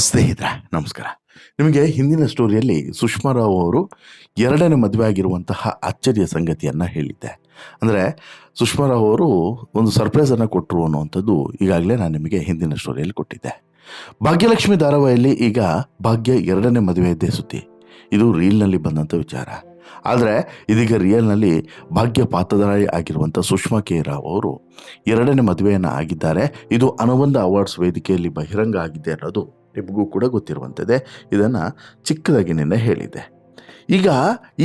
ಸ್ನೇಹಿತರೆ ನಮಸ್ಕಾರ. ನಿಮಗೆ ಹಿಂದಿನ ಸ್ಟೋರಿಯಲ್ಲಿ ಸುಷ್ಮಾ ರಾವ್ ಅವರು ಎರಡನೇ ಮದುವೆ ಆಗಿರುವಂತಹ ಅಚ್ಚರಿಯ ಸಂಗತಿಯನ್ನು ಹೇಳಿದ್ದೆ. ಅಂದರೆ ಸುಷ್ಮಾ ರಾವ್ ಅವರು ಒಂದು ಸರ್ಪ್ರೈಸನ್ನು ಕೊಟ್ಟರು ಅನ್ನುವಂಥದ್ದು ಈಗಾಗಲೇ ನಾನು ನಿಮಗೆ ಹಿಂದಿನ ಸ್ಟೋರಿಯಲ್ಲಿ ಕೊಟ್ಟಿದ್ದೆ. ಭಾಗ್ಯಲಕ್ಷ್ಮಿ ಧಾರಾವಾಹಿಯಲ್ಲಿ ಈಗ ಭಾಗ್ಯ ಎರಡನೇ ಮದುವೆಯದ್ದೇ ಸುದ್ದಿ. ಇದು ರೀಲ್ನಲ್ಲಿ ಬಂದಂಥ ವಿಚಾರ. ಆದರೆ ಇದೀಗ ರಿಯಲ್ನಲ್ಲಿ ಭಾಗ್ಯ ಪಾತ್ರಧಾರಿ ಆಗಿರುವಂಥ ಸುಷ್ಮಾ ಕೆ ರಾವ್ ಅವರು ಎರಡನೇ ಮದುವೆಯನ್ನು ಆಗಿದ್ದಾರೆ. ಇದು ಅನುಬಂಧ ಅವಾರ್ಡ್ಸ್ ವೇದಿಕೆಯಲ್ಲಿ ಬಹಿರಂಗ ಆಗಿದೆ ಅನ್ನೋದು ನಿಮಗೂ ಕೂಡ ಗೊತ್ತಿರುವಂಥದ್ದೇ. ಇದನ್ನು ಚಿಕ್ಕದಾಗಿ ನಿನ್ನೆ ಹೇಳಿದ್ದೆ. ಈಗ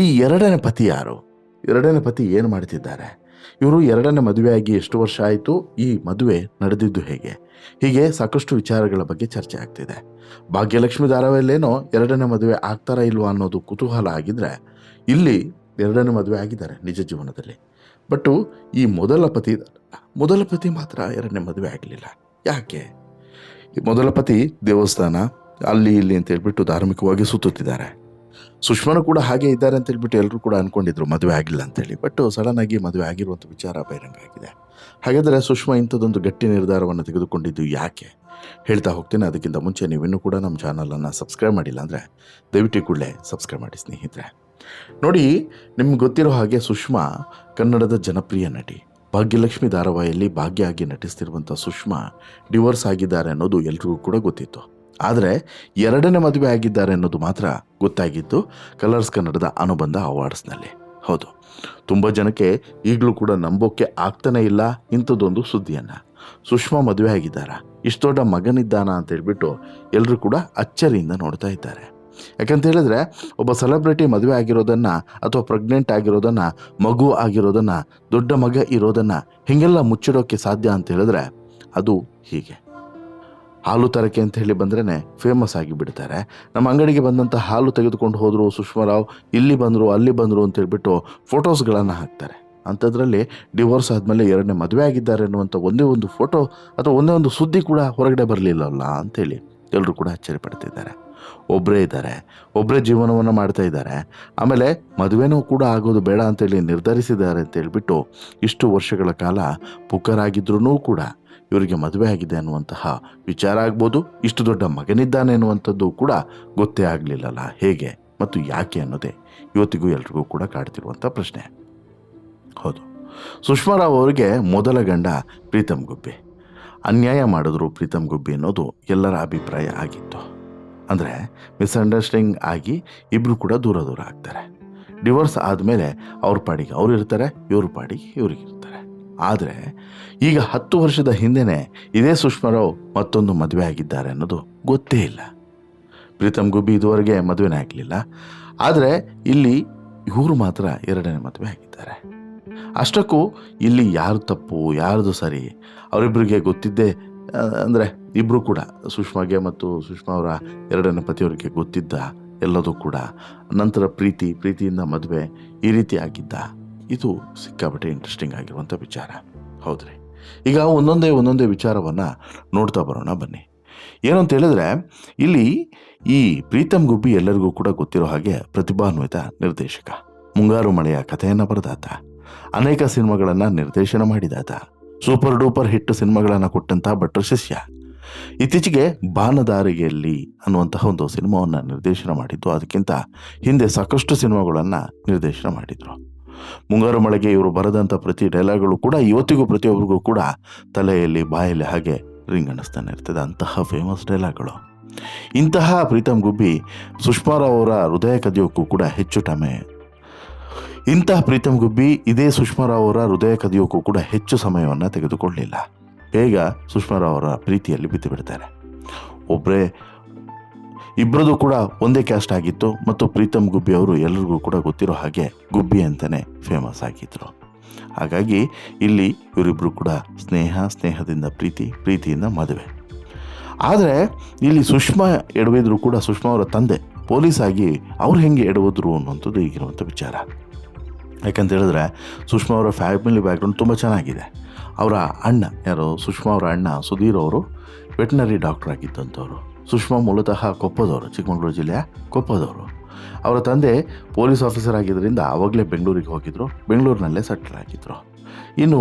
ಈ ಎರಡನೇ ಪತಿ ಯಾರು? ಎರಡನೇ ಪತಿ ಏನು ಮಾಡ್ತಿದ್ದಾರೆ? ಇವರು ಎರಡನೇ ಮದುವೆಯಾಗಿ ಎಷ್ಟು ವರ್ಷ ಆಯಿತು? ಈ ಮದುವೆ ನಡೆದಿದ್ದು ಹೇಗೆ? ಹೀಗೆ ಸಾಕಷ್ಟು ವಿಚಾರಗಳ ಬಗ್ಗೆ ಚರ್ಚೆ ಆಗ್ತಿದೆ. ಭಾಗ್ಯಲಕ್ಷ್ಮಿ ಧಾರಾವಾಹಿಯಲ್ಲೇನೋ ಎರಡನೇ ಮದುವೆ ಆಗ್ತಾರಾ ಇಲ್ವಾ ಅನ್ನೋದು ಕುತೂಹಲ ಆಗಿದ್ದರೆ, ಇಲ್ಲಿ ಎರಡನೇ ಮದುವೆ ಆಗಿದ್ದಾರೆ ನಿಜ ಜೀವನದಲ್ಲಿ. ಬಟ್ಟು ಈ ಮೊದಲ ಪತಿ ಮಾತ್ರ ಎರಡನೇ ಮದುವೆ ಆಗಲಿಲ್ಲ. ಯಾಕೆ? ಈ ಮೊದಲ ಪತಿ ದೇವಸ್ಥಾನ ಅಲ್ಲಿ ಇಲ್ಲಿ ಅಂತ ಹೇಳ್ಬಿಟ್ಟು ಧಾರ್ಮಿಕವಾಗಿ ಸುತ್ತುತ್ತಿದ್ದಾರೆ. ಸುಷ್ಮಾನು ಕೂಡ ಹಾಗೆ ಇದ್ದಾರೆ ಅಂತ ಹೇಳ್ಬಿಟ್ಟು ಎಲ್ಲರೂ ಕೂಡ ಅಂದ್ಕೊಂಡಿದ್ರು ಮದುವೆ ಆಗಿಲ್ಲ ಅಂತೇಳಿ. ಬಟ್ ಸಡನ್ ಆಗಿ ಮದುವೆ ಆಗಿರುವಂಥ ವಿಚಾರ ಬಹಿರಂಗ ಆಗಿದೆ. ಹಾಗಾದರೆ ಸುಷ್ಮಾ ಇಂಥದ್ದೊಂದು ಗಟ್ಟಿ ನಿರ್ಧಾರವನ್ನು ತೆಗೆದುಕೊಂಡಿದ್ದು ಯಾಕೆ? ಹೇಳ್ತಾ ಹೋಗ್ತೀನಿ. ಅದಕ್ಕಿಂತ ಮುಂಚೆ ನೀವಿನ್ನೂ ಕೂಡ ನಮ್ಮ ಚಾನಲನ್ನು ಸಬ್ಸ್ಕ್ರೈಬ್ ಮಾಡಿಲ್ಲ ಅಂದರೆ ದಯವಿಟ್ಟು ಕೂಡಲೇ ಸಬ್ಸ್ಕ್ರೈಬ್ ಮಾಡಿ ಸ್ನೇಹಿತರೆ. ನೋಡಿ, ನಿಮ್ಗೆ ಗೊತ್ತಿರೋ ಹಾಗೆ ಸುಷ್ಮಾ ಕನ್ನಡದ ಜನಪ್ರಿಯ ನಟಿ. ಭಾಗ್ಯಲಕ್ಷ್ಮಿ ಧಾರಾವಾಹಿಯಲ್ಲಿ ಭಾಗ್ಯ ಆಗಿ ನಟಿಸ್ತಿರುವಂಥ ಸುಷ್ಮಾ ಡಿವೋರ್ಸ್ ಆಗಿದ್ದಾರೆ ಅನ್ನೋದು ಎಲ್ರಿಗೂ ಕೂಡ ಗೊತ್ತಿತ್ತು. ಆದರೆ ಎರಡನೇ ಮದುವೆ ಆಗಿದ್ದಾರೆ ಅನ್ನೋದು ಮಾತ್ರ ಗೊತ್ತಾಗಿತ್ತು ಕಲರ್ಸ್ ಕನ್ನಡದ ಅನುಬಂಧ ಅವಾರ್ಡ್ಸ್ನಲ್ಲಿ. ಹೌದು, ತುಂಬ ಜನಕ್ಕೆ ಈಗಲೂ ಕೂಡ ನಂಬೋಕ್ಕೆ ಆಗ್ತಾನೇ ಇಲ್ಲ ಇಂಥದ್ದೊಂದು ಸುದ್ದಿಯನ್ನು. ಸುಷ್ಮಾ ಮದುವೆ ಆಗಿದ್ದಾರಾ? ಇಷ್ಟು ದೊಡ್ಡ ಮಗನಿದ್ದಾನ ಅಂತ ಹೇಳ್ಬಿಟ್ಟು ಎಲ್ಲರೂ ಕೂಡ ಅಚ್ಚರಿಯಿಂದ ನೋಡ್ತಾ ಇದ್ದಾರೆ. ಯಾಕಂತ ಹೇಳಿದ್ರೆ, ಒಬ್ಬ ಸೆಲೆಬ್ರಿಟಿ ಮದುವೆ ಆಗಿರೋದನ್ನು ಅಥವಾ ಪ್ರೆಗ್ನೆಂಟ್ ಆಗಿರೋದನ್ನು, ಮಗು ಆಗಿರೋದನ್ನು, ದೊಡ್ಡ ಮಗ ಇರೋದನ್ನು ಹೀಗೆಲ್ಲ ಮುಚ್ಚಿಡೋಕ್ಕೆ ಸಾಧ್ಯ ಅಂತ ಹೇಳಿದ್ರೆ ಅದು ಹೀಗೆ. ಹಾಲು ತರಕೆ ಅಂತ ಹೇಳಿ ಬಂದ್ರೇ ಫೇಮಸ್ ಆಗಿ ಬಿಡ್ತಾರೆ. ನಮ್ಮ ಅಂಗಡಿಗೆ ಬಂದಂಥ ಹಾಲು ತೆಗೆದುಕೊಂಡು ಹೋದರು ಸುಷ್ಮಾ ರಾವ್, ಇಲ್ಲಿ ಬಂದರು ಅಲ್ಲಿ ಬಂದರು ಅಂತ ಹೇಳ್ಬಿಟ್ಟು ಫೋಟೋಸ್ಗಳನ್ನು ಹಾಕ್ತಾರೆ. ಅಂಥದ್ರಲ್ಲಿ ಡಿವೋರ್ಸ್ ಆದಮೇಲೆ ಎರಡನೇ ಮದುವೆ ಆಗಿದ್ದಾರೆ ಅನ್ನುವಂಥ ಒಂದೇ ಒಂದು ಫೋಟೋ ಅಥವಾ ಒಂದೇ ಒಂದು ಸುದ್ದಿ ಕೂಡ ಹೊರಗಡೆ ಬರಲಿಲ್ಲಲ್ಲ ಅಂಥೇಳಿ ಎಲ್ಲರೂ ಕೂಡ ಅಚ್ಚರಿ ಪಡ್ತಿದ್ದಾರೆ. ಒಬ್ಬರೇ ಇದ್ದಾರೆ, ಒಬ್ಬರೇ ಜೀವನವನ್ನು ಮಾಡ್ತಾ ಇದ್ದಾರೆ. ಆಮೇಲೆ ಮದುವೆನೂ ಕೂಡ ಆಗೋದು ಬೇಡ ಅಂತೇಳಿ ನಿರ್ಧರಿಸಿದ್ದಾರೆ ಅಂತ ಹೇಳ್ಬಿಟ್ಟು ಇಷ್ಟು ವರ್ಷಗಳ ಕಾಲ ಪುಕ್ಕರಾಗಿದ್ರೂ ಕೂಡ ಇವರಿಗೆ ಮದುವೆ ಆಗಿದೆ ಅನ್ನುವಂತಹ ವಿಚಾರ ಆಗ್ಬೋದು. ಇಷ್ಟು ದೊಡ್ಡ ಮಗನಿದ್ದಾನೆ ಅನ್ನುವಂಥದ್ದು ಕೂಡ ಗೊತ್ತೇ ಆಗಲಿಲ್ಲಲ್ಲ. ಹೇಗೆ ಮತ್ತು ಯಾಕೆ ಅನ್ನೋದೇ ಇವತ್ತಿಗೂ ಎಲ್ರಿಗೂ ಕೂಡ ಕಾಡ್ತಿರುವಂಥ ಪ್ರಶ್ನೆ. ಹೌದು, ಸುಷ್ಮಾ ರಾವ್ ಅವರಿಗೆ ಮೊದಲ ಗಂಡ ಪ್ರೀತಮ್ ಗುಬ್ಬಿ. ಅನ್ಯಾಯ ಮಾಡಿದ್ರು ಪ್ರೀತಮ್ ಗುಬ್ಬಿ ಅನ್ನೋದು ಎಲ್ಲರ ಅಭಿಪ್ರಾಯ ಆಗಿತ್ತು. ಅಂದರೆ ಮಿಸ್ಅಂಡರ್ಸ್ಟ್ಯಾಂಡಿಂಗ್ ಆಗಿ ಇಬ್ಬರು ಕೂಡ ದೂರ ಆಗ್ತಾರೆ. ಡಿವೋರ್ಸ್ ಆದಮೇಲೆ ಅವ್ರ ಪಾಡಿಗೆ ಅವ್ರು ಇರ್ತಾರೆ, ಇವ್ರ ಪಾಡಿಗೆ ಇವ್ರಿಗಿರ್ತಾರೆ. ಆದರೆ ಈಗ 10 ವರ್ಷದ ಹಿಂದೆಯೇ ಇದೇ ಸುಷ್ಮಾ ರಾವ್ ಮತ್ತೊಂದು ಮದುವೆ ಆಗಿದ್ದಾರೆ ಅನ್ನೋದು ಗೊತ್ತೇ ಇಲ್ಲ. ಪ್ರೀತಮ್ ಗುಬ್ಬಿ ಇದುವರೆಗೆ ಮದುವೆನೇ ಆಗಲಿಲ್ಲ. ಆದರೆ ಇಲ್ಲಿ ಇವರು ಮಾತ್ರ ಎರಡನೇ ಮದುವೆ ಆಗಿದ್ದಾರೆ. ಅಷ್ಟಕ್ಕೂ ಇಲ್ಲಿ ಯಾರು ತಪ್ಪು ಯಾರ್ದು ಸರಿ ಅವರಿಬ್ಬರಿಗೆ ಗೊತ್ತಿದ್ದೇ. ಅಂದರೆ ಇಬ್ಬರು ಕೂಡ ಸುಷ್ಮಾಗೆ ಮತ್ತು ಸುಷ್ಮಾ ಅವರ ಎರಡನೇ ಪತಿಯವರಿಗೆ ಗೊತ್ತಿದ್ದ ಎಲ್ಲದೂ ಕೂಡ. ನಂತರ ಪ್ರೀತಿಯಿಂದ ಮದುವೆ ಈ ರೀತಿ ಆಗಿದ್ದ. ಇದು ಸಿಕ್ಕಾಪಟ್ಟೆ ಇಂಟ್ರೆಸ್ಟಿಂಗ್ ಆಗಿರುವಂಥ ವಿಚಾರ. ಹೌದ್ರಿ, ಈಗ ಒಂದೊಂದೇ ವಿಚಾರವನ್ನು ನೋಡ್ತಾ ಬರೋಣ ಬನ್ನಿ. ಏನು ಅಂತ ಹೇಳಿದ್ರೆ, ಇಲ್ಲಿ ಈ ಪ್ರೀತಮ್ ಗುಬ್ಬಿ ಎಲ್ಲರಿಗೂ ಕೂಡ ಗೊತ್ತಿರೋ ಹಾಗೆ ಪ್ರತಿಭಾನ್ವಿತ ನಿರ್ದೇಶಕ. ಮುಂಗಾರು ಮಳೆಯ ಕಥೆಯನ್ನು ಬರೆದಾತ, ಅನೇಕ ಸಿನಿಮಾಗಳನ್ನು ನಿರ್ದೇಶನ ಮಾಡಿದಾತ, ಸೂಪರ್ ಡೂಪರ್ ಹಿಟ್ ಸಿನಿಮಾಗಳನ್ನು ಕೊಟ್ಟಂತಹ ಭಟ್ರ ಶಿಷ್ಯ. ಇತ್ತೀಚೆಗೆ ಬಾನದಾರಿಗೆಯಲ್ಲಿ ಅನ್ನುವಂತಹ ಒಂದು ಸಿನಿಮಾವನ್ನು ನಿರ್ದೇಶನ ಮಾಡಿದ್ದು. ಅದಕ್ಕಿಂತ ಹಿಂದೆ ಸಾಕಷ್ಟು ಸಿನಿಮಾಗಳನ್ನು ನಿರ್ದೇಶನ ಮಾಡಿದರು. ಮುಂಗಾರು ಮಳೆಗೆ ಇವರು ಬರೆದಂಥ ಪ್ರತಿ ಡೈಲಾಗ್ಗಳು ಕೂಡ ಇವತ್ತಿಗೂ ಪ್ರತಿಯೊಬ್ಬರಿಗೂ ಕೂಡ ತಲೆಯಲ್ಲಿ ಬಾಯಲ್ಲಿ ಹಾಗೆ ರಿಂಗ್ ಅನ್ನಿಸ್ತಾನೆ ಇರ್ತದೆ. ಅಂತಹ ಫೇಮಸ್ ಡೈಲಾಗ್ಗಳು. ಇಂತಹ ಪ್ರೀತಮ್ ಗುಬ್ಬಿ ಸುಷ್ಮಾ ರಾವ್ ಅವರ ಹೃದಯ ಕದಿಯೋಕ್ಕೂ ಕೂಡ ಹೆಚ್ಚು ಟಮೆ. ಇಂತಹ ಪ್ರೀತಮ್ ಗುಬ್ಬಿ ಇದೇ ಸುಷ್ಮಾ ರಾವ್ ಅವರ ಹೃದಯ ಕದಿಯೋಕ್ಕೂ ಕೂಡ ಹೆಚ್ಚು ಸಮಯವನ್ನು ತೆಗೆದುಕೊಳ್ಳಲಿಲ್ಲ. ಬೇಗ ಸುಷ್ಮಾ ರಾವ್ ಅವರ ಪ್ರೀತಿಯಲ್ಲಿ ಬಿದ್ದು ಬಿಡ್ತಾರೆ. ಇಬ್ಬರದು ಕೂಡ ಒಂದೇ ಕ್ಯಾಸ್ಟ್ ಆಗಿತ್ತು. ಮತ್ತು ಪ್ರೀತಮ್ ಗುಬ್ಬಿ ಅವರು ಎಲ್ಲರಿಗೂ ಕೂಡ ಗೊತ್ತಿರೋ ಹಾಗೆ ಗುಬ್ಬಿ ಅಂತಲೇ ಫೇಮಸ್ ಆಗಿದ್ರು. ಹಾಗಾಗಿ ಇಲ್ಲಿ ಇವರಿಬ್ಬರು ಕೂಡ ಸ್ನೇಹದಿಂದ ಪ್ರೀತಿಯಿಂದ ಮದುವೆ. ಆದರೆ ಇಲ್ಲಿ ಸುಷ್ಮಾ ಎಡವಿದ್ರು ಕೂಡ ಸುಷ್ಮಾ ಅವರ ತಂದೆ ಪೊಲೀಸ್ ಆಗಿ ಅವ್ರು ಹೆಂಗೆ ಎಡವಿದ್ರು ಅನ್ನುವಂಥದ್ದು ಈಗಿರುವಂಥ ವಿಚಾರ. ಯಾಕಂತ ಹೇಳಿದ್ರೆ ಸುಷ್ಮಾ ಅವರ ಫ್ಯಾಮಿಲಿ ಬ್ಯಾಕ್ಗ್ರೌಂಡ್ ತುಂಬ ಚೆನ್ನಾಗಿದೆ. ಅವರ ಅಣ್ಣ ಸುಷ್ಮಾ ಅವರ ಅಣ್ಣ ಸುಧೀರ್ ಅವರು ವೆಟನರಿ ಡಾಕ್ಟರ್ ಆಗಿದ್ದಂಥವ್ರು. ಸುಷ್ಮಾ ಮೂಲತಃ ಕೊಪ್ಪದವರು, ಚಿಕ್ಕಮಗಳೂರು ಜಿಲ್ಲೆಯ ಕೊಪ್ಪದವರು. ಅವರ ತಂದೆ ಪೊಲೀಸ್ ಆಫೀಸರ್ ಆಗಿದ್ದರಿಂದ ಆವಾಗಲೇ ಬೆಂಗಳೂರಿಗೆ ಹೋಗಿದ್ರು, ಬೆಂಗಳೂರಿನಲ್ಲೇ ಸೆಟ್ಲ್ ಆಗಿದ್ರು. ಇನ್ನು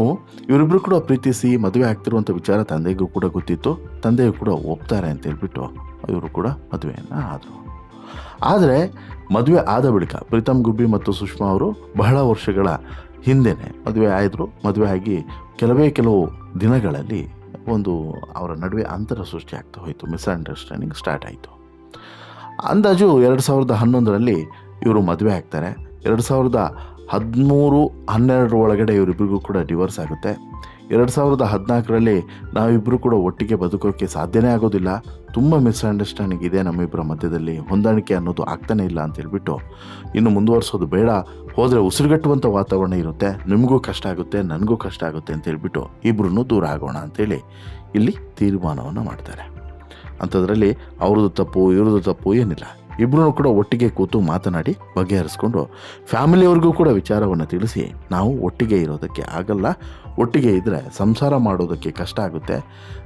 ಇವರಿಬ್ಬರು ಕೂಡ ಪ್ರೀತಿಸಿ ಮದುವೆ ಆಗ್ತಿರುವಂಥ ವಿಚಾರ ತಂದೆಗೂ ಕೂಡ ಗೊತ್ತಿತ್ತು. ತಂದೆಯು ಕೂಡ ಒಪ್ತಾರೆ ಅಂತ ಹೇಳ್ಬಿಟ್ಟು ಇವರು ಕೂಡ ಮದುವೆಯನ್ನು ಆದರು. ಆದರೆ ಮದುವೆ ಆದ ಬಳಿಕ ಪ್ರೀತಮ್ ಗುಬ್ಬಿ ಮತ್ತು ಸುಷ್ಮಾ ಅವರು ಬಹಳ ವರ್ಷಗಳ ಹಿಂದೆಯೇ ಮದುವೆ ಆದರು. ಮದುವೆ ಆಗಿ ಕೆಲವು ದಿನಗಳಲ್ಲಿ ಅವರ ನಡುವೆ ಅಂತರ ಸೃಷ್ಟಿ ಆಗ್ತಾ ಹೋಯಿತು. ಮಿಸ್ಅಂಡರ್ಸ್ಟ್ಯಾಂಡಿಂಗ್ ಸ್ಟಾರ್ಟ್ ಆಯಿತು. ಅಂದಾಜು 2011ರಲ್ಲಿ ಇವರು ಮದುವೆ ಆಗ್ತಾರೆ. 2013-12 ಒಳಗಡೆ ಇವರಿಬ್ಬರಿಗೂ ಕೂಡ ಡಿವೋರ್ಸ್ ಆಗುತ್ತೆ. 2014ರಲ್ಲಿ ನಾವಿಬ್ಬರು ಕೂಡ ಒಟ್ಟಿಗೆ ಬದುಕೋಕ್ಕೆ ಸಾಧ್ಯನೇ ಆಗೋದಿಲ್ಲ, ತುಂಬ ಮಿಸ್ಅಂಡರ್ಸ್ಟ್ಯಾಂಡಿಂಗ್ ಇದೆ ನಮ್ಮಿಬ್ಬರ ಮಧ್ಯದಲ್ಲಿ, ಹೊಂದಾಣಿಕೆ ಅನ್ನೋದು ಆಗ್ತಾನೆ ಇಲ್ಲ ಅಂತ ಹೇಳ್ಬಿಟ್ಟು ಇನ್ನು ಮುಂದುವರಿಸೋದು ಬೇಡ, ಹೋದರೆ ಉಸಿರುಗಟ್ಟುವಂಥ ವಾತಾವರಣ ಇರುತ್ತೆ, ನಿಮಗೂ ಕಷ್ಟ ಆಗುತ್ತೆ, ನನಗೂ ಕಷ್ಟ ಆಗುತ್ತೆ ಅಂತ ಹೇಳ್ಬಿಟ್ಟು ಇಬ್ಬರೂ ದೂರ ಆಗೋಣ ಅಂತೇಳಿ ಇಲ್ಲಿ ತೀರ್ಮಾನವನ್ನು ಮಾಡ್ತಾರೆ. ಅಂಥದ್ರಲ್ಲಿ ಅವ್ರದ್ದು ತಪ್ಪು ಇವ್ರದ್ದು ತಪ್ಪು ಏನಿಲ್ಲ, ಇಬ್ಬರೂ ಕೂಡ ಒಟ್ಟಿಗೆ ಕೂತು ಮಾತನಾಡಿ ಬಗೆಹರಿಸ್ಕೊಂಡು ಫ್ಯಾಮಿಲಿಯವ್ರಿಗೂ ಕೂಡ ವಿಚಾರವನ್ನು ತಿಳಿಸಿ ನಾವು ಒಟ್ಟಿಗೆ ಇರೋದಕ್ಕೆ ಆಗಲ್ಲ, ಒಟ್ಟಿಗೆ ಇದ್ದರೆ ಸಂಸಾರ ಮಾಡೋದಕ್ಕೆ ಕಷ್ಟ ಆಗುತ್ತೆ,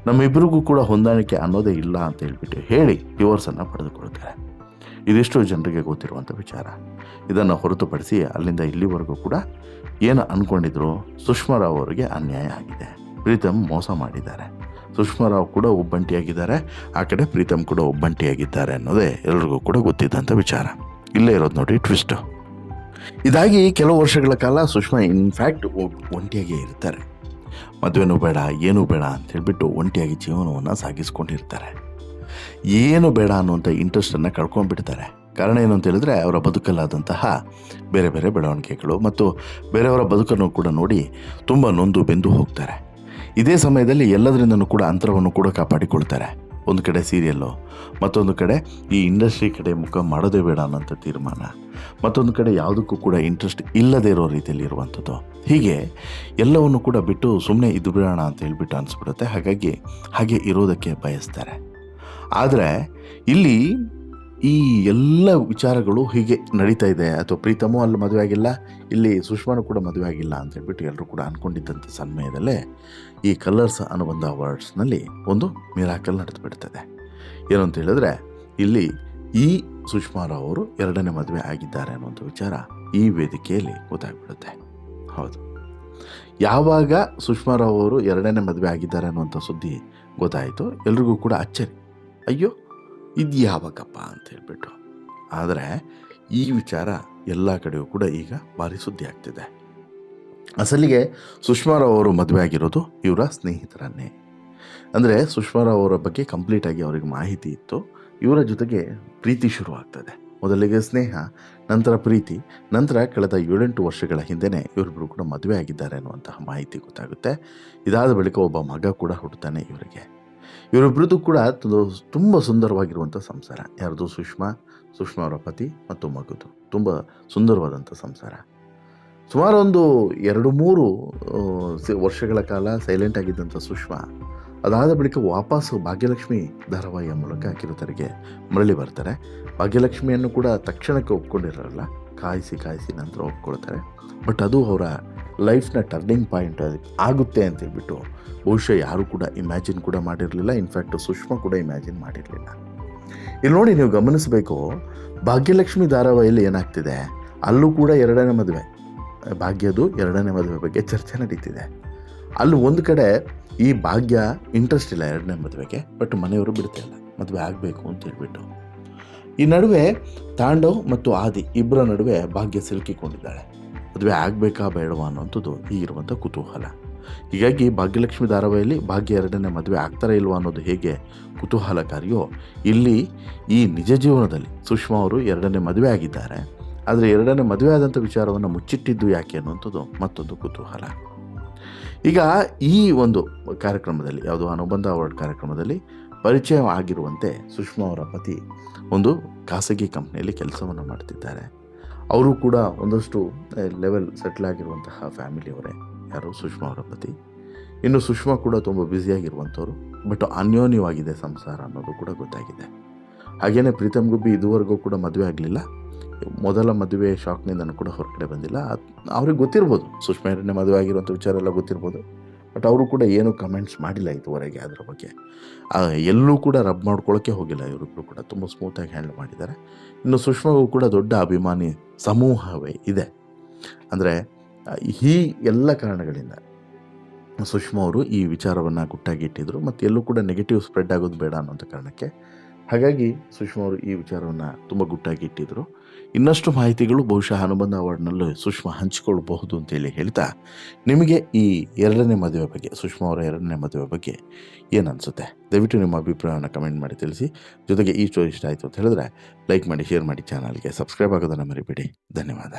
ನಮ್ಮಿಬ್ಬರಿಗೂ ಕೂಡ ಹೊಂದಾಣಿಕೆ ಅನ್ನೋದೇ ಇಲ್ಲ ಅಂತ ಹೇಳ್ಬಿಟ್ಟು ಹೇಳಿ ಡಿವೋರ್ಸನ್ನು ಪಡೆದುಕೊಳ್ತಾರೆ. ಇದಿಷ್ಟು ಜನರಿಗೆ ಗೊತ್ತಿರುವಂಥ ವಿಚಾರ. ಇದನ್ನು ಹೊರತುಪಡಿಸಿ ಅಲ್ಲಿಂದ ಇಲ್ಲಿವರೆಗೂ ಕೂಡ ಏನು ಅಂದ್ಕೊಂಡಿದ್ರು, ಸುಷ್ಮಾರಾವ್ ಅವರಿಗೆ ಅನ್ಯಾಯ ಆಗಿದೆ, ಪ್ರೀತಮ್ ಮೋಸ ಮಾಡಿದ್ದಾರೆ, ಸುಷ್ಮಾರಾವ್ ಕೂಡ ಒಬ್ಬಂಟಿಯಾಗಿದ್ದಾರೆ, ಆ ಕಡೆ ಪ್ರೀತಮ್ ಕೂಡ ಒಬ್ಬಂಟಿಯಾಗಿದ್ದಾರೆ ಅನ್ನೋದೇ ಎಲ್ರಿಗೂ ಕೂಡ ಗೊತ್ತಿದ್ದಂಥ ವಿಚಾರ. ಇಲ್ಲೇ ಇರೋದು ನೋಡಿ ಟ್ವಿಸ್ಟು. ಇದಾಗಿ ಕೆಲವು ವರ್ಷಗಳ ಕಾಲ ಸುಷ್ಮಾ ಇನ್ಫ್ಯಾಕ್ಟ್ ಒಂಟಿಯಾಗೇ ಇರ್ತಾರೆ. ಮದುವೆನೂ ಬೇಡ ಏನೂ ಬೇಡ ಅಂತ ಹೇಳ್ಬಿಟ್ಟು ಒಂಟಿಯಾಗಿ ಜೀವನವನ್ನು ಸಾಗಿಸ್ಕೊಂಡಿರ್ತಾರೆ. ಏನು ಬೇಡ ಅನ್ನುವಂಥ ಇಂಟ್ರೆಸ್ಟನ್ನು ಕಳ್ಕೊಂಡ್ಬಿಡ್ತಾರೆ. ಕಾರಣ ಏನು ಅಂತ ಹೇಳಿದ್ರೆ ಅವರ ಬದುಕಲ್ಲಾದಂತಹ ಬೇರೆ ಬೇರೆ ಬೆಳವಣಿಗೆಗಳು ಮತ್ತು ಬೇರೆಯವರ ಬದುಕನ್ನು ಕೂಡ ನೋಡಿ ತುಂಬ ನೊಂದು ಬೆಂದು ಹೋಗ್ತಾರೆ. ಇದೇ ಸಮಯದಲ್ಲಿ ಎಲ್ಲದರಿಂದನೂ ಕೂಡ ಅಂತರವನ್ನು ಕೂಡ ಕಾಪಾಡಿಕೊಳ್ತಾರೆ. ಒಂದು ಕಡೆ ಸೀರಿಯಲ್ಲು, ಮತ್ತೊಂದು ಕಡೆ ಈ ಇಂಡಸ್ಟ್ರಿ ಕಡೆ ಮುಖ ಮಾಡೋದೇ ಬೇಡ ಅನ್ನೋಂಥ ತೀರ್ಮಾನ, ಮತ್ತೊಂದು ಕಡೆ ಯಾವುದಕ್ಕೂ ಕೂಡ ಇಂಟ್ರೆಸ್ಟ್ ಇಲ್ಲದೇ ಇರೋ ರೀತಿಯಲ್ಲಿ ಇರುವಂಥದ್ದು. ಹೀಗೆ ಎಲ್ಲವನ್ನು ಕೂಡ ಬಿಟ್ಟು ಸುಮ್ಮನೆ ಇದು ಬಿಡೋಣ ಅಂತ ಹೇಳ್ಬಿಟ್ಟು ಅನಿಸ್ಬಿಡುತ್ತೆ. ಹಾಗೆ ಇರೋದಕ್ಕೆ ಬಯಸ್ತಾರೆ. ಆದರೆ ಇಲ್ಲಿ ಈ ಎಲ್ಲ ವಿಚಾರಗಳು ಹೀಗೆ ನಡೀತಾ ಇದೆ. ಅಥವಾ ಪ್ರೀತಮೂ ಅಲ್ಲಿ ಮದುವೆ ಆಗಿಲ್ಲ, ಇಲ್ಲಿ ಸುಷ್ಮಾನು ಕೂಡ ಮದುವೆ ಆಗಿಲ್ಲ ಅಂತ ಹೇಳ್ಬಿಟ್ಟು ಎಲ್ಲರೂ ಕೂಡ ಅಂದ್ಕೊಂಡಿದ್ದಂಥ ಸಮಯದಲ್ಲೇ ಈ ಕಲರ್ಸ್ ಅನ್ನುವಂಥ ಅವಾರ್ಡ್ಸ್ನಲ್ಲಿ ಒಂದು ಮಿರಾಕಲ್ ನಡೆದು ಬಿಡ್ತದೆ. ಏನು ಅಂತ ಹೇಳಿದ್ರೆ ಇಲ್ಲಿ ಈ ಸುಷ್ಮಾರಾವ್ ಅವರು 2ನೇ ಮದುವೆ ಆಗಿದ್ದಾರೆ ಅನ್ನುವಂಥ ವಿಚಾರ ಈ ವೇದಿಕೆಯಲ್ಲಿ ಗೊತ್ತಾಗ್ಬಿಡುತ್ತೆ. ಹೌದು, ಯಾವಾಗ ಸುಷ್ಮಾರಾವ್ ಅವರು 2ನೇ ಮದುವೆ ಆಗಿದ್ದಾರೆ ಅನ್ನುವಂಥ ಸುದ್ದಿ ಗೊತ್ತಾಯಿತು, ಎಲ್ರಿಗೂ ಕೂಡ ಅಚ್ಚರಿ, ಅಯ್ಯೋ ಇದು ಯಾವಾಗಪ್ಪ ಅಂತ ಹೇಳ್ಬಿಟ್ಟು. ಆದರೆ ಈ ವಿಚಾರ ಎಲ್ಲ ಕಡೆಯೂ ಕೂಡ ಈಗ ಭಾರಿ ಸುದ್ದಿ ಆಗ್ತಿದೆ. ಅಸಲಿಗೆ ಸುಷ್ಮಾರಾವ್ ಅವರು ಮದುವೆ ಆಗಿರೋದು ಇವರ ಸ್ನೇಹಿತರನ್ನೇ. ಅಂದರೆ ಸುಷ್ಮಾರಾವ್ ಅವರ ಬಗ್ಗೆ ಕಂಪ್ಲೀಟಾಗಿ ಅವರಿಗೆ ಮಾಹಿತಿ ಇತ್ತು. ಇವರ ಜೊತೆಗೆ ಪ್ರೀತಿ ಶುರು ಆಗ್ತದೆ. ಮೊದಲಿಗೆ ಸ್ನೇಹ, ನಂತರ ಪ್ರೀತಿ, ನಂತರ ಕಳೆದ 7-8 ವರ್ಷಗಳ ಹಿಂದೆಯೇ ಇವರಿಬ್ಬರು ಕೂಡ ಮದುವೆ ಆಗಿದ್ದಾರೆ ಅನ್ನುವಂತಹ ಮಾಹಿತಿ ಗೊತ್ತಾಗುತ್ತೆ. ಇದಾದ ಬಳಿಕ ಒಬ್ಬ ಮಗ ಕೂಡ ಹುಟ್ಟುತ್ತಾನೆ ಇವರಿಗೆ. ಇವರಿಬ್ಬರದ್ದು ಕೂಡ ತುಂಬ ಸುಂದರವಾಗಿರುವಂಥ ಸಂಸಾರ. ಯಾರ್ದು? ಸುಷ್ಮಾ ಅವರ ಪತಿ ಮತ್ತು ಮಗುದು ತುಂಬ ಸುಂದರವಾದಂಥ ಸಂಸಾರ. ಸುಮಾರು ಒಂದು 2-3 ವರ್ಷಗಳ ಕಾಲ ಸೈಲೆಂಟ್ ಆಗಿದ್ದಂಥ ಸುಷ್ಮಾ ಅದಾದ ಬಳಿಕ ವಾಪಸ್ಸು ಭಾಗ್ಯಲಕ್ಷ್ಮಿ ಧಾರಾವಾಹಿಯ ಮೂಲಕ ಕಿರುತೆರೆಗೆ ಮರಳಿ ಬರ್ತಾರೆ. ಭಾಗ್ಯಲಕ್ಷ್ಮಿಯನ್ನು ಕೂಡ ತಕ್ಷಣಕ್ಕೆ ಒಪ್ಕೊಂಡಿರಲ್ಲ, ಕಾಯಿಸಿ ನಂತರ ಒಪ್ಕೊಳ್ತಾರೆ. ಬಟ್ ಅದು ಅವರ ಲೈಫ್ನ ಟರ್ನಿಂಗ್ ಪಾಯಿಂಟ್ ಆಗುತ್ತೆ ಅಂತ ಹೇಳ್ಬಿಟ್ಟು ಬಹುಶಃ ಯಾರೂ ಕೂಡ ಇಮ್ಯಾಜಿನ್ ಕೂಡ ಮಾಡಿರಲಿಲ್ಲ. ಇನ್ಫ್ಯಾಕ್ಟ್ ಸುಷ್ಮಾ ಕೂಡ ಇಮ್ಯಾಜಿನ್ ಮಾಡಿರಲಿಲ್ಲ. ಇಲ್ಲಿ ನೋಡಿ, ನೀವು ಗಮನಿಸಬೇಕು, ಭಾಗ್ಯಲಕ್ಷ್ಮಿ ಧಾರಾವಾಹಿಯಲ್ಲಿ ಏನಾಗ್ತಿದೆ, ಅಲ್ಲೂ ಕೂಡ 2ನೇ ಮದುವೆ, ಭಾಗ್ಯದು 2ನೇ ಮದುವೆ ಬಗ್ಗೆ ಚರ್ಚೆ ನಡೀತಿದೆ. ಅಲ್ಲಿ ಒಂದು ಕಡೆ ಈ ಭಾಗ್ಯ ಇಂಟ್ರೆಸ್ಟ್ ಇಲ್ಲ 2ನೇ ಮದುವೆಗೆ, ಬಟ್ ಮನೆಯವರು ಬಿಡ್ತಾ ಇಲ್ಲ, ಮದುವೆ ಆಗಬೇಕು ಅಂತ ಹೇಳ್ಬಿಟ್ಟು. ಈ ನಡುವೆ ತಾಂಡವ್ ಮತ್ತು ಆದಿ ಇಬ್ಬರ ನಡುವೆ ಭಾಗ್ಯ ಸಿಲುಕಿಕೊಂಡಿದ್ದಾಳೆ. ಮದುವೆ ಆಗಬೇಕಾ ಬೇಡವಾ ಅನ್ನೋಂಥದ್ದು ಈಗಿರುವಂಥ ಕುತೂಹಲ. ಹೀಗಾಗಿ ಭಾಗ್ಯಲಕ್ಷ್ಮಿ ಧಾರಾವಾಹಿಯಲ್ಲಿ ಭಾಗ್ಯ 2ನೇ ಮದುವೆ ಆಗ್ತಾರಾ ಇಲ್ವಾ ಅನ್ನೋದು ಹೇಗೆ ಕುತೂಹಲಕಾರಿಯೋ, ಇಲ್ಲಿ ಈ ನಿಜ ಜೀವನದಲ್ಲಿ ಸುಷ್ಮಾ ಅವರು 2ನೇ ಮದುವೆ ಆಗಿದ್ದಾರೆ. ಆದರೆ 2ನೇ ಮದುವೆ ಆದಂಥ ವಿಚಾರವನ್ನು ಮುಚ್ಚಿಟ್ಟಿದ್ದು ಯಾಕೆ ಅನ್ನುವಂಥದ್ದು ಮತ್ತೊಂದು ಕುತೂಹಲ. ಈಗ ಈ ಒಂದು ಕಾರ್ಯಕ್ರಮದಲ್ಲಿ, ಯಾವುದೋ ಅನುಬಂಧ ಅವಾರ್ಡ್ ಕಾರ್ಯಕ್ರಮದಲ್ಲಿ ಪರಿಚಯ ಆಗಿರುವಂತೆ ಸುಷ್ಮಾ ಅವರ ಪತಿ ಒಂದು ಖಾಸಗಿ ಕಂಪ್ನಿಯಲ್ಲಿ ಕೆಲಸವನ್ನು ಮಾಡ್ತಿದ್ದಾರೆ. ಅವರು ಕೂಡ ಒಂದಷ್ಟು ಲೆವೆಲ್ ಸೆಟ್ಲ್ ಆಗಿರುವಂತಹ ಫ್ಯಾಮಿಲಿಯವರೇ, ಯಾರು? ಸುಷ್ಮಾ ಅವರ ಪತಿ. ಇನ್ನು ಸುಷ್ಮಾ ಕೂಡ ತುಂಬ ಬ್ಯುಸಿಯಾಗಿರುವಂಥವ್ರು, ಬಟ್ ಅನ್ಯೋನ್ಯವಾಗಿದೆ ಸಂಸಾರ ಅನ್ನೋದು ಕೂಡ ಗೊತ್ತಾಗಿದೆ. ಹಾಗೆಯೇ ಪ್ರೀತಮ್ ಗುಬ್ಬಿ ಇದುವರೆಗೂ ಕೂಡ ಮದುವೆ ಆಗಲಿಲ್ಲ. ಮೊದಲ ಮದುವೆ ಶಾಕ್ನಿಂದನೂ ಕೂಡ ಹೊರಗಡೆ ಬಂದಿಲ್ಲ. ಅವ್ರಿಗೆ ಗೊತ್ತಿರ್ಬೋದು, ಸುಷ್ಮಾ 2ನೇ ಮದುವೆ ಆಗಿರುವಂಥ ವಿಚಾರ ಎಲ್ಲ ಗೊತ್ತಿರ್ಬೋದು, ಬಟ್ ಅವರು ಕೂಡ ಏನೂ ಕಮೆಂಟ್ಸ್ ಮಾಡಿಲ್ಲ ಇದುವರೆಗೆ ಅದರ ಬಗ್ಗೆ. ಎಲ್ಲೂ ಕೂಡ ರಬ್ ಮಾಡ್ಕೊಳ್ಳೋಕ್ಕೆ ಹೋಗಿಲ್ಲ. ಇವರಿಬ್ಬರು ಕೂಡ ತುಂಬ ಸ್ಮೂತಾಗಿ ಹ್ಯಾಂಡಲ್ ಮಾಡಿದ್ದಾರೆ. ಇನ್ನು ಸುಷ್ಮಾಗೂ ಕೂಡ ದೊಡ್ಡ ಅಭಿಮಾನಿ ಸಮೂಹವೇ ಇದೆ. ಅಂದರೆ ಈ ಎಲ್ಲ ಕಾರಣಗಳಿಂದ ಸುಷ್ಮಾ ಅವರು ಈ ವಿಚಾರವನ್ನು ಗುಟ್ಟಾಗಿ ಇಟ್ಟಿದ್ರು ಮತ್ತು ಎಲ್ಲೂ ಕೂಡ ನೆಗೆಟಿವ್ ಸ್ಪ್ರೆಡ್ ಆಗೋದು ಬೇಡ ಅನ್ನೋಂಥ ಕಾರಣಕ್ಕೆ. ಹಾಗಾಗಿ ಸುಷ್ಮಾ ಅವರು ಈ ವಿಚಾರವನ್ನು ತುಂಬ ಗುಟ್ಟಾಗಿ ಇಟ್ಟಿದ್ರು. ಇನ್ನಷ್ಟು ಮಾಹಿತಿಗಳು ಬಹುಶಃ ಅನುಬಂಧ ಅವಾರ್ಡ್ನಲ್ಲೂ ಸುಷ್ಮಾ ಹಂಚಿಕೊಳ್ಳಬಹುದು ಅಂತೇಳಿ ಹೇಳ್ತಾ, ನಿಮಗೆ ಈ ಎರಡನೇ ಮದುವೆ ಬಗ್ಗೆ, ಸುಷ್ಮಾ ಅವರ ಎರಡನೇ ಮದುವೆ ಬಗ್ಗೆ ಏನು ಅನಿಸುತ್ತೆ? ದಯವಿಟ್ಟು ನಿಮ್ಮ ಅಭಿಪ್ರಾಯವನ್ನು ಕಮೆಂಟ್ ಮಾಡಿ ತಿಳಿಸಿ. ಜೊತೆಗೆ ಈ ಸ್ಟೋರಿ ಇಷ್ಟ ಆಯಿತು ಅಂತ ಹೇಳಿದ್ರೆ ಲೈಕ್ ಮಾಡಿ, ಶೇರ್ ಮಾಡಿ, ಚಾನಲ್ಗೆ ಸಬ್ಸ್ಕ್ರೈಬ್ ಆಗೋದನ್ನು ಮರಿಬೇಡಿ. ಧನ್ಯವಾದ.